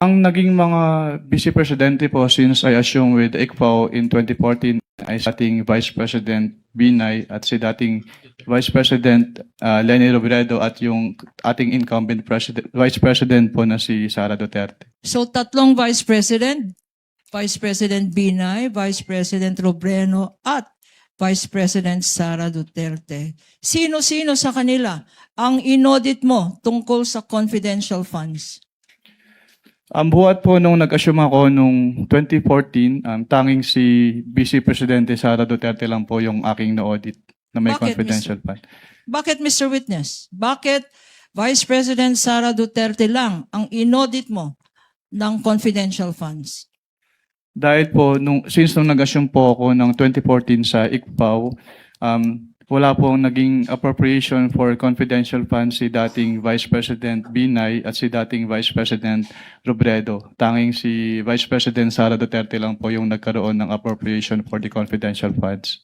Ang naging mga vice presidente po since I assume with ICFAO in 2014 ay si dating Vice President Binay at si dating Vice President Leni Robredo at yung ating incumbent Vice President po na si Sara Duterte. So tatlong Vice President Binay, Vice President Robredo at Vice President Sara Duterte. Sino-sino sa kanila ang inaudit mo tungkol sa confidential funds? Ang buhat po nung nag-assume ako nung 2014, tanging si Vice Presidente Sara Duterte lang po yung aking na-audit na may Bakit, confidential fund. Bakit, Mr. Witness? Bakit Vice President Sara Duterte lang ang inaudit mo ng confidential funds? Dahil po, since nung nag-assume po ako ng 2014 sa ICFAO, wala pong naging appropriation for confidential funds si dating Vice President Binay at si dating Vice President Robredo. Tanging si Vice President Sara Duterte lang po yung nagkaroon ng appropriation for the confidential funds.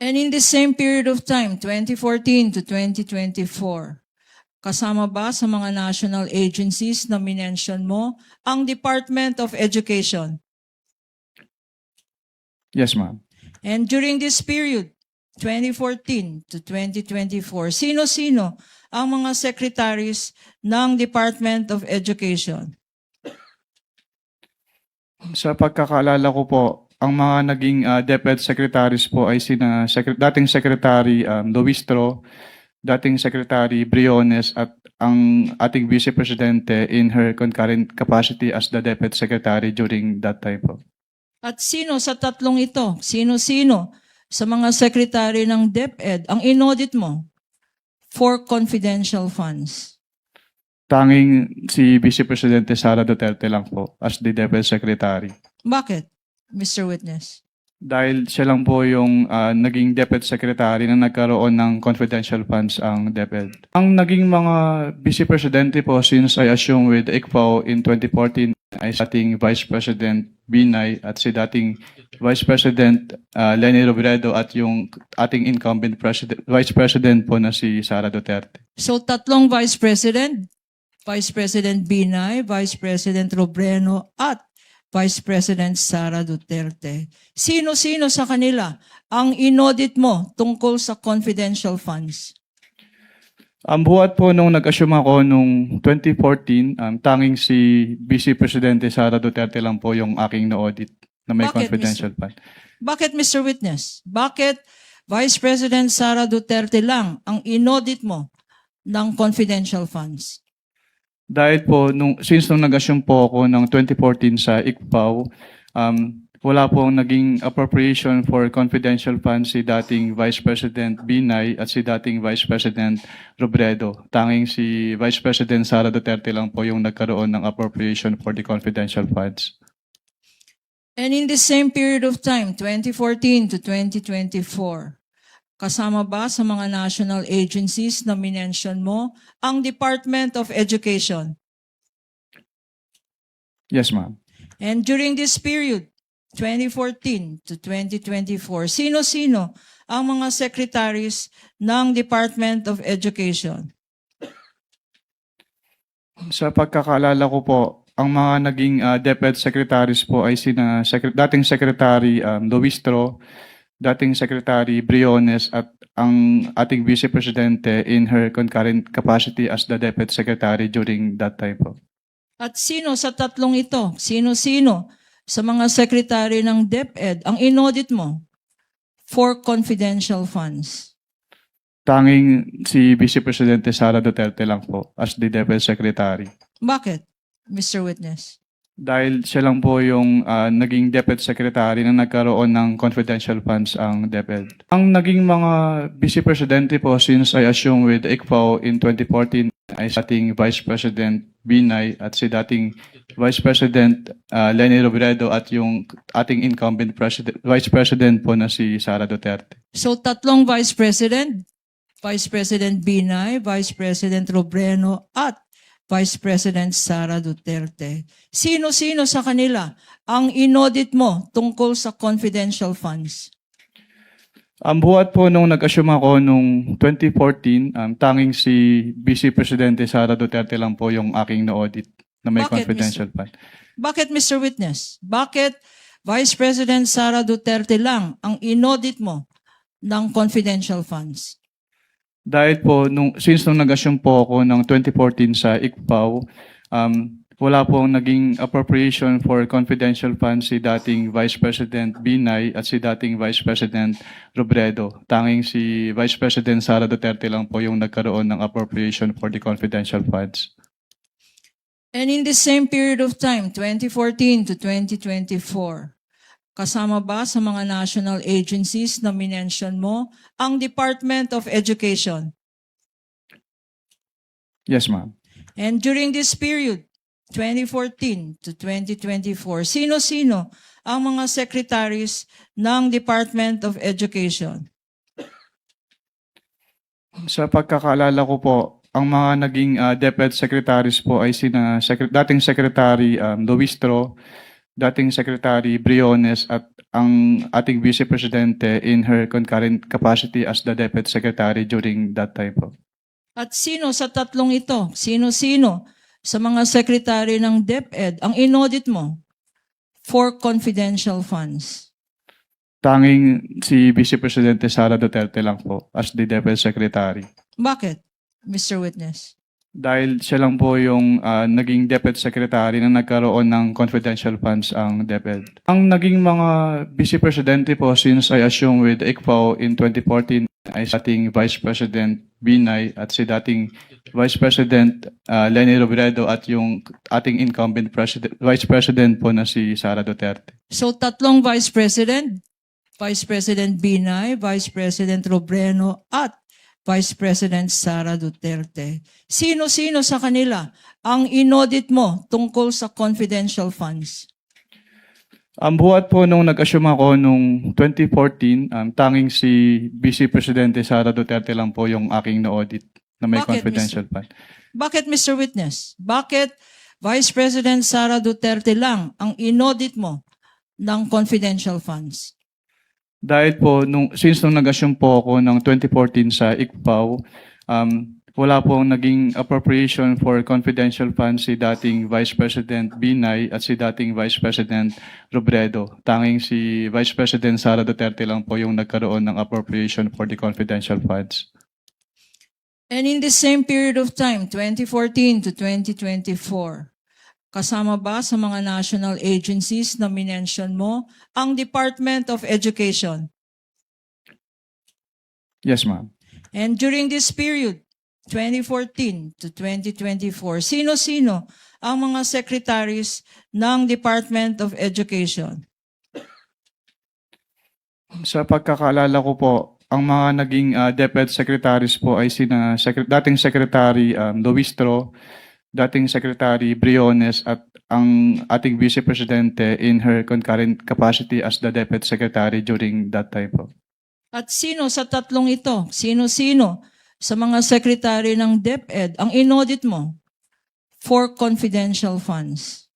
And in the same period of time, 2014 to 2024, kasama ba sa mga national agencies na minention mo ang Department of Education? Yes, ma'am. And during this period, 2014 to 2024, sino-sino ang mga secretaries ng Department of Education? Sa pagkakaalala ko po, ang mga naging DepEd secretaries po ay dating Secretary Luistro, dating Secretary Briones at ang ating Vice Presidente in her concurrent capacity as the DepEd Secretary during that time po. At sino sa tatlong ito? Sino-sino sa mga secretary ng DepEd ang inaudit mo for confidential funds? Tanging si Vice Presidente Sara Duterte lang po as the DepEd Secretary. Bakit, Mr. Witness? Dahil siya lang po yung naging DepEd Secretary na nagkaroon ng confidential funds ang DepEd. Ang naging mga Vice Presidente po since I assume with ICFAO in 2014 ay si dating Vice President Binay at si dating Vice President Leni Robredo at yung ating incumbent Vice President po na si Sara Duterte. So tatlong Vice President Binay, Vice President Robredo at Vice President Sara Duterte. Sino-sino sa kanila ang inaudit mo tungkol sa confidential funds? Ang buhat po nung nag-assume ako nung 2014, tanging si Vice Presidente Sara Duterte lang po yung aking na-audit na may Bakit, confidential fund. Bakit, Mr. Witness? Bakit Vice President Sara Duterte lang ang inaudit mo ng confidential funds? Dahil po, since nung nag-assume po ako ng 2014 sa ICFAO, wala pong naging appropriation for confidential funds si dating Vice President Binay at si dating Vice President Robredo. Tanging si Vice President Sara Duterte lang po yung nagkaroon ng appropriation for the confidential funds. And in the same period of time, 2014 to 2024, kasama ba sa mga national agencies na minention mo ang Department of Education? Yes, ma'am. And during this period, 2014 to 2024, sino-sino ang mga secretaries ng Department of Education? Sa pagkakaalala ko po, ang mga naging DepEd secretaries po ay dating Secretary Luistro, dating Secretary Briones at ang ating Vice Presidente in her concurrent capacity as the DepEd Secretary during that time po. At sino sa tatlong ito? Sino-sino sa mga secretary ng DepEd ang inaudit mo for confidential funds? Tanging si Vice Presidente Sara Duterte lang po as the DepEd Secretary. Bakit, Mr. Witness? Dahil siya lang po yung naging DepEd Secretary na nagkaroon ng confidential funds ang DepEd. Ang naging mga Vice Presidente po since I assume with ICFAO in 2014 ay si dating Vice President Binay at si dating Vice President Leni Robredo at yung ating incumbent Vice President po na si Sara Duterte. So tatlong Vice President Binay, Vice President Robredo at Vice President Sara Duterte. Sino-sino sa kanila ang inaudit mo tungkol sa confidential funds? Ang buhat po nung nag-assume ako nung 2014, tanging si Vice Presidente Sara Duterte lang po yung aking na-audit na may Bakit, confidential fund. Bakit, Mr. Witness? Bakit Vice President Sara Duterte lang ang inaudit mo ng confidential funds? Dahil po, since nung nag-assume po ako ng 2014 sa ICPAO, wala pong naging appropriation for confidential funds si dating Vice President Binay at si dating Vice President Robredo. Tanging si Vice President Sara Duterte lang po yung nagkaroon ng appropriation for the confidential funds. And in the same period of time, 2014 to 2024, kasama ba sa mga national agencies na minention mo ang Department of Education? Yes, ma'am. And during this period, 2014 to 2024, sino-sino ang mga secretaries ng Department of Education? Sa pagkakaalala ko po, ang mga naging DepEd secretaries po ay dating Secretary Luistro, dating Secretary Briones at ang ating Vice Presidente in her concurrent capacity as the DepEd Secretary during that time po. At sino sa tatlong ito, sino-sino sa mga secretary ng DepEd ang inaudit mo for confidential funds? Tanging si Vice Presidente Sara Duterte lang po as the DepEd Secretary. Bakit, Mr. Witness? Dahil siya lang po yung naging DepEd Secretary na nagkaroon ng confidential funds ang DepEd. Ang naging mga Vice Presidente po since I assume with ICPAO in 2014 ay si dating Vice President Binay at si dating Vice President Leni Robredo at yung ating incumbent Vice President po na si Sara Duterte. So tatlong Vice President, Vice President Binay, Vice President Robredo at Vice President Sara Duterte. Sino-sino sa kanila ang inaudit mo tungkol sa confidential funds? Ang buhat po nung nag-assume ako nung 2014, tanging si Vice Presidente Sara Duterte lang po yung aking na-audit na may Bakit, confidential fund. Bakit, Mr. Witness? Bakit Vice President Sara Duterte lang ang inaudit mo ng confidential funds? Dahil po, since nung nag-assume po ako ng 2014 sa ICPAO, wala pong naging appropriation for confidential funds si dating Vice President Binay at si dating Vice President Robredo. Tanging si Vice President Sara Duterte lang po yung nagkaroon ng appropriation for the confidential funds. And in the same period of time, 2014 to 2024, kasama ba sa mga national agencies na minention mo ang Department of Education? Yes, ma'am. And during this period, 2014 to 2024, sino-sino ang mga secretaries ng Department of Education? Sa pagkakaalala ko po, ang mga naging DepEd secretaries po ay dating Secretary Luistro, dating Secretary Briones at ang ating Vice Presidente in her concurrent capacity as the DepEd Secretary during that time po. At sino sa tatlong ito, sino-sino sa mga secretary ng DepEd ang inaudit mo for confidential funds?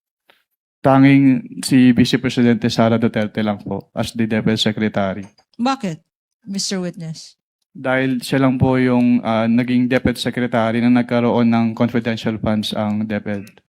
Tanging si Vice Presidente Sara Duterte lang po as the DepEd Secretary. Bakit, Mr. Witness? Dahil siya lang po yung naging DepEd Secretary na nagkaroon ng confidential funds ang DepEd.